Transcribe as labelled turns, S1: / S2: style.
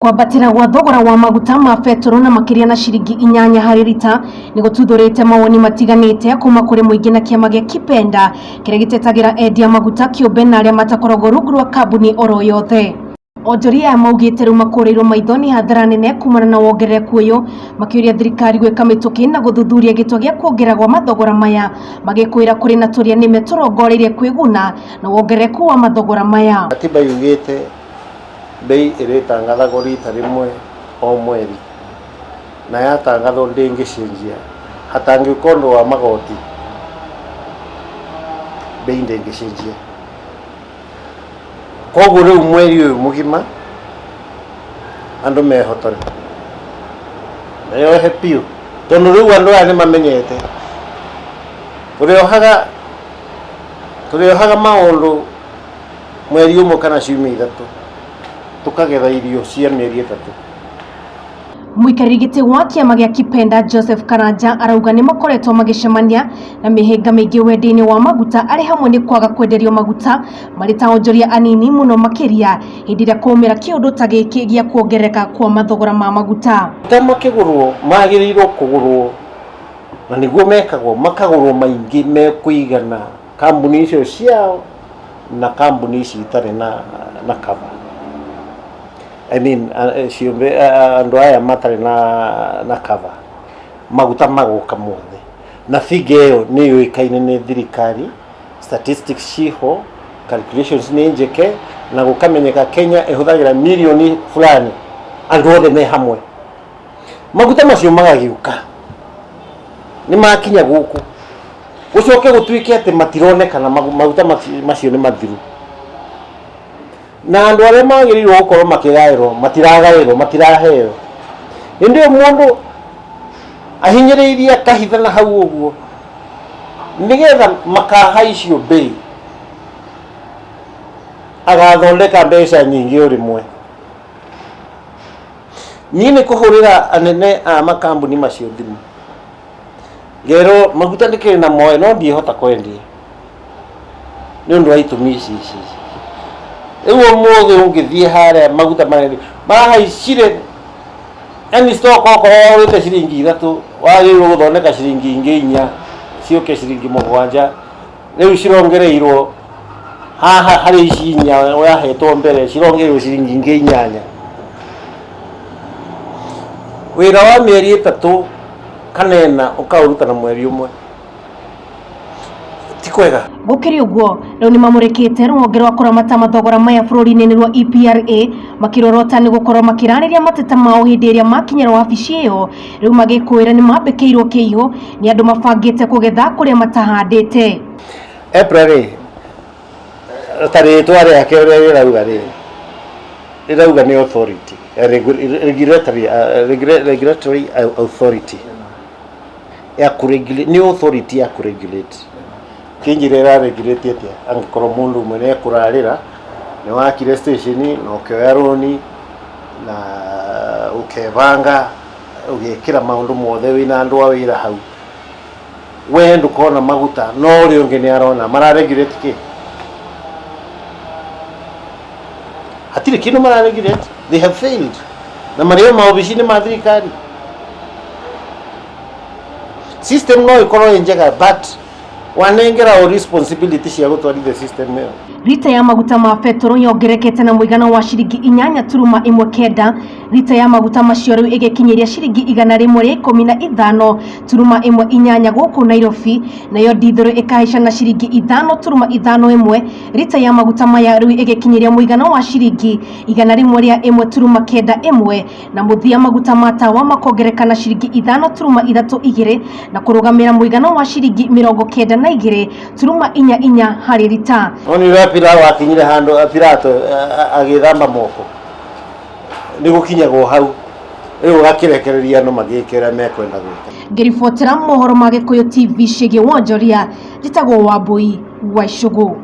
S1: Kwambatira gwa thogora wa maguta ma betoro na makiria na ciringi 8 harĩ rita ni gututhurite mawoni matiganite kuma kuri muingi na kiama gia Kipenda kiria gitetagira endia maguta kĩũmbe na aria matakoragwo rungu rwa kambuni oro yothe. Onjoria maugite riu makurirwo maitho ni hathara nene kumana na wongerereku uyu, makiuria thirikari gwika mituki na guthuthuria gitwa gia kuongerera gwa mathogora maya, magikwira kuri na turia nime turongoreirie kwiguna na wongerereku wa mathogora maya.
S2: Katiba yugite bei iritangathagwo rita rimwe o mweri, na yatangathwo ndingicenjia hatangiuka undu wa magoti, bei ndingicenjia. Koguo riu mweri uyu mugima andu mehotore nayo hepiu tondu riu andu aya nimamenyete turiohaga maundu mweri umwe kana ciumia ithatu tukagetha irio cia mieri ithatu.
S1: Muikariri giti wa kiama gia Kipenda Joseph Karanja arauga ni makoretwo magicemania na mihinga mingi wendi-ini wa maguta ari hamwe ni kwaga kwenderio maguta mari ta onjoria anini muno makiria hindi ria kumira kiundu ta giki gia kuongereka kwa mathogora ma maguta.
S2: Makigurwo magirirwo kugurwo na niguo mekagwo makagurwo maingi mekuigana kambuni icio ciao na kambuni ici itari na cover. I mean, andu aya matari na cover maguta magoka mothe na fige iyo ni yuikaine ni thirikari, statistics ciho, calculations ni njeke na gukamenyeka Kenya ihuthagira milioni fulani andu othe me hamwe. Maguta macio magagiuka ni makinya guku gucoke gutwike ati matironekana maguta macio ni mathiru, na andu aria magirirwo gukorwo makirairwo matiraheo. Ndio mundu ahinyiriria kahitha na hau uguo nigetha makahaicio bei agathondeka mbeca nyingi urimwe. Nyine kuhurira anene a makambuni macio thimu gero maguta ndikiri na moyo no ndihota kwendia ni undu wa itumi ici. Ewo mothe ungithie hare maguta marahaicire yani stock oko orite ciringi 3 wagirwo guthondeka ciringi ingi 4 cioke ciringi 7 riu cirongereirwo haha hari ici 4 wahetwo mbere cirongereirwo ciringi ingi 8. Wira wa mieri 3 kanena ukauruta na mweri umwe tikwega.
S1: Gukiri uguo riu ni mamurikite rwonge rwa kuramata mathogora maya bururi-ini ni rwa EPRA makirorota ni gukorwo makiraniria mateta mao hindi iria makinyira wabici iyo. Riu magikwira ni mambikiirwo kiiho ni andu mabangite kugetha kuria matahandite.
S2: EPRA taritwa riake rirauga ni authority, regulatory authority ya kuregulate, ni authority ya kuregulate. Kinjirera regulate atia angikorwo mundu mwene kurarira ni wakire station na ukioya roni na ukebanga ugekira maundu mothe wina andu a wira hau we ndukona maguta no uri ungi ni arona mara regulate ki hatire kindu mara regulate. They have failed na mario maobici ni ma thirikari. System no ikorwo njega but wanengera o responsibility cia gutwarithia system iyo.
S1: Lita ya maguta ma betoro yongerekete na muigana wa ciringi 8.19. Lita ya maguta macio riu igekinyiria ciringi 115.18 guku Nairobi, nayo dithero ikahaica na ciringi 5.51. Lita ya maguta maya riu igekinyiria muigana wa ciringi 101.91 na muthia maguta ma tawa makongereka na ciringi 5.32 na kurugamira muigana wa ciringi 92.44 harĩ lita.
S2: Pilato akinyire handu Pilato agithamba moko ni gukinyagwo hau riu gakirekereria no magikira mekwenda gwika.
S1: Ngiribotera mohoro ma Gikuyu TV ciĩgiĩ wonjoria njĩtagwo Wambui wa Icũgũ.